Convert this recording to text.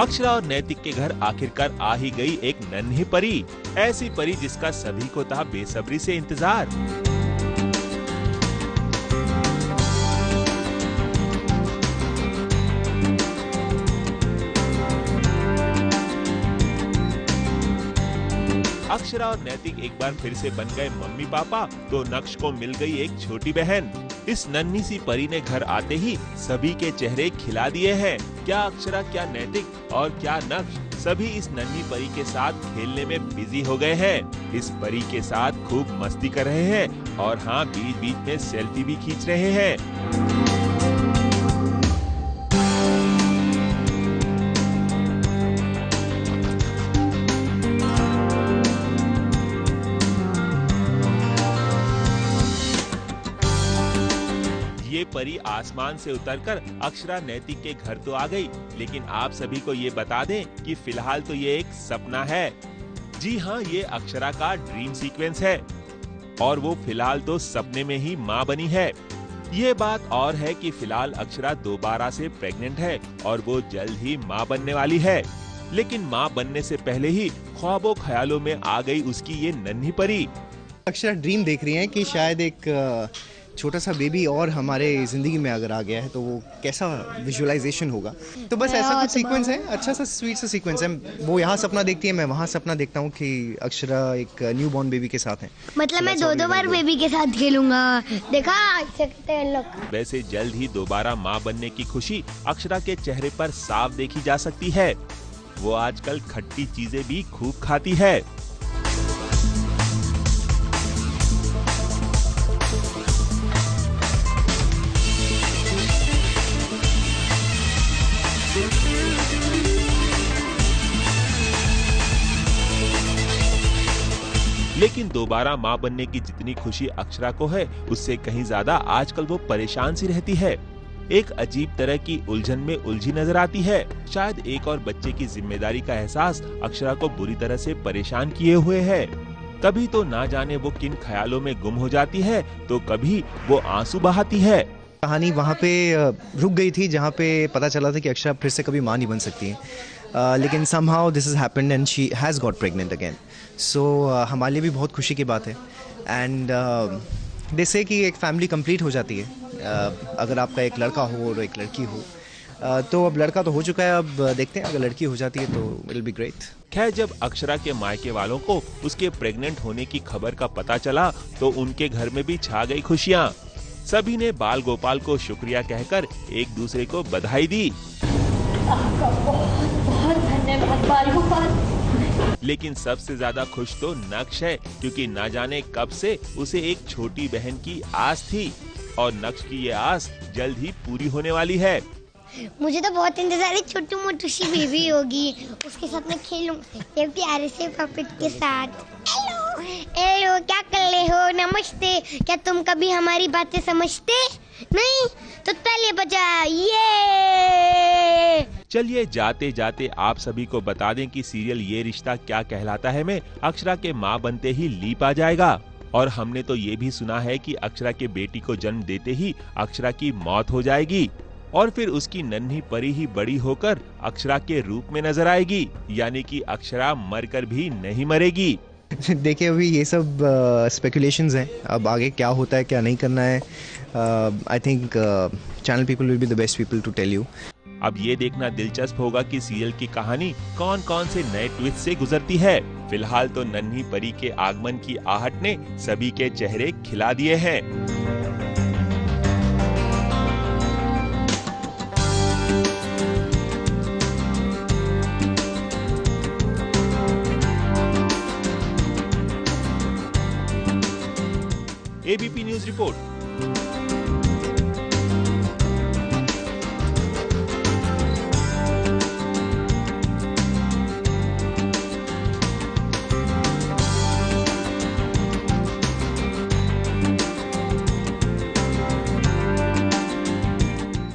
अक्षरा और नैतिक के घर आखिरकार आ ही गई एक नन्ही परी, ऐसी परी जिसका सभी को था बेसब्री से इंतजार। अक्षरा और नैतिक एक बार फिर से बन गए मम्मी पापा, तो नक्श को मिल गई एक छोटी बहन। इस नन्ही सी परी ने घर आते ही सभी के चेहरे खिला दिए हैं। क्या अक्षरा, क्या नैतिक और क्या नक्श, सभी इस नन्ही परी के साथ खेलने में बिजी हो गए हैं। इस परी के साथ खूब मस्ती कर रहे हैं और हाँ, बीच बीच में सेल्फी भी खींच रहे हैं। ये परी आसमान से उतरकर अक्षरा नैतिक के घर तो आ गई, लेकिन आप सभी को ये बता दें कि फिलहाल तो ये एक सपना है। जी हाँ, ये अक्षरा का ड्रीम सीक्वेंस है और वो फिलहाल तो सपने में ही माँ बनी है। ये बात और है कि फिलहाल अक्षरा दोबारा से प्रेग्नेंट है और वो जल्द ही माँ बनने वाली है। लेकिन माँ बनने से पहले ही ख्वाबों ख्यालों में आ गई उसकी ये नन्ही परी। अक्षरा ड्रीम देख रही है कि शायद एक छोटा सा बेबी और हमारे ज़िंदगी में अगर आ गया है तो वो कैसा विजुअलाइजेशन होगा। तो बस ऐसा कुछ सीक्वेंस है, अच्छा सा स्वीट सा सीक्वेंस है। वो यहाँ सपना देखती है, मैं वहाँ सपना देखता हूँ कि अक्षरा एक न्यू बॉर्न बेबी के साथ है। मतलब मैं दो बार बेबी के साथ खेलूंगा, देखा सकते हैं लोग। वैसे जल्द ही दोबारा माँ बनने की खुशी अक्षरा के चेहरे पर साफ देखी जा सकती है। वो आजकल खट्टी चीजें भी खूब खाती है। लेकिन दोबारा माँ बनने की जितनी खुशी अक्षरा को है, उससे कहीं ज्यादा आजकल वो परेशान सी रहती है। एक अजीब तरह की उलझन में उलझी नजर आती है। शायद एक और बच्चे की जिम्मेदारी का एहसास अक्षरा को बुरी तरह से परेशान किए हुए है। कभी तो ना जाने वो किन ख्यालों में गुम हो जाती है, तो कभी वो आंसू बहाती है। कहानी वहाँ पे रुक गई थी जहाँ पे पता चला था कि अक्षरा फिर से कभी माँ नहीं बन सकती है। लेकिन somehow this has happened and she has got pregnant again. So हमारे लिए भी बहुत खुशी की बात है। एंड they say कि एक फैमिली कंप्लीट हो जाती है अगर आपका एक लड़का हो और एक लड़की हो। तो अब लड़का तो हो चुका है, अब देखते हैं अगर लड़की हो जाती है तो इट विल बी ग्रेट। खैर, जब अक्षरा के मायके वालों को उसके प्रेग्नेंट होने की खबर का पता चला तो उनके घर में भी छा गई खुशियाँ। सभी ने बाल गोपाल को शुक्रिया कहकर एक दूसरे को बधाई दी। आपका बहुत बहुत धन्यवाद बाल गोपाल। लेकिन सबसे ज्यादा खुश तो नक्श है, क्योंकि ना जाने कब से उसे एक छोटी बहन की आस थी और नक्श की ये आस जल्द ही पूरी होने वाली है। मुझे तो बहुत इंतजार है, छोटी मोटी सी बेबी होगी, उसके साथ मैं खेलूंगा एक प्यारे से पपेट के साथ। हेलो हेलो, क्या कर रहे हो? नमस्ते। क्या तुम कभी हमारी बातें समझते नहीं? तो ताली बजा। ये चलिए जाते जाते आप सभी को बता दें कि सीरियल ये रिश्ता क्या कहलाता है में अक्षरा के माँ बनते ही लीप आ जाएगा। और हमने तो ये भी सुना है कि अक्षरा के बेटी को जन्म देते ही अक्षरा की मौत हो जाएगी और फिर उसकी नन्ही परी ही बड़ी होकर अक्षरा के रूप में नजर आएगी, यानी कि अक्षरा मरकर भी नहीं मरेगी। देखिए, अभी ये सब स्पेकुलेशंस हैं, अब आगे क्या होता है क्या नहीं करना है। I think channel people will be the best people to tell you. अब ये देखना दिलचस्प होगा कि सीरियल की कहानी कौन कौन से नए ट्विस्ट से गुजरती है। फिलहाल तो नन्ही परी के आगमन की आहट ने सभी के चेहरे खिला दिए हैं। ABP news report.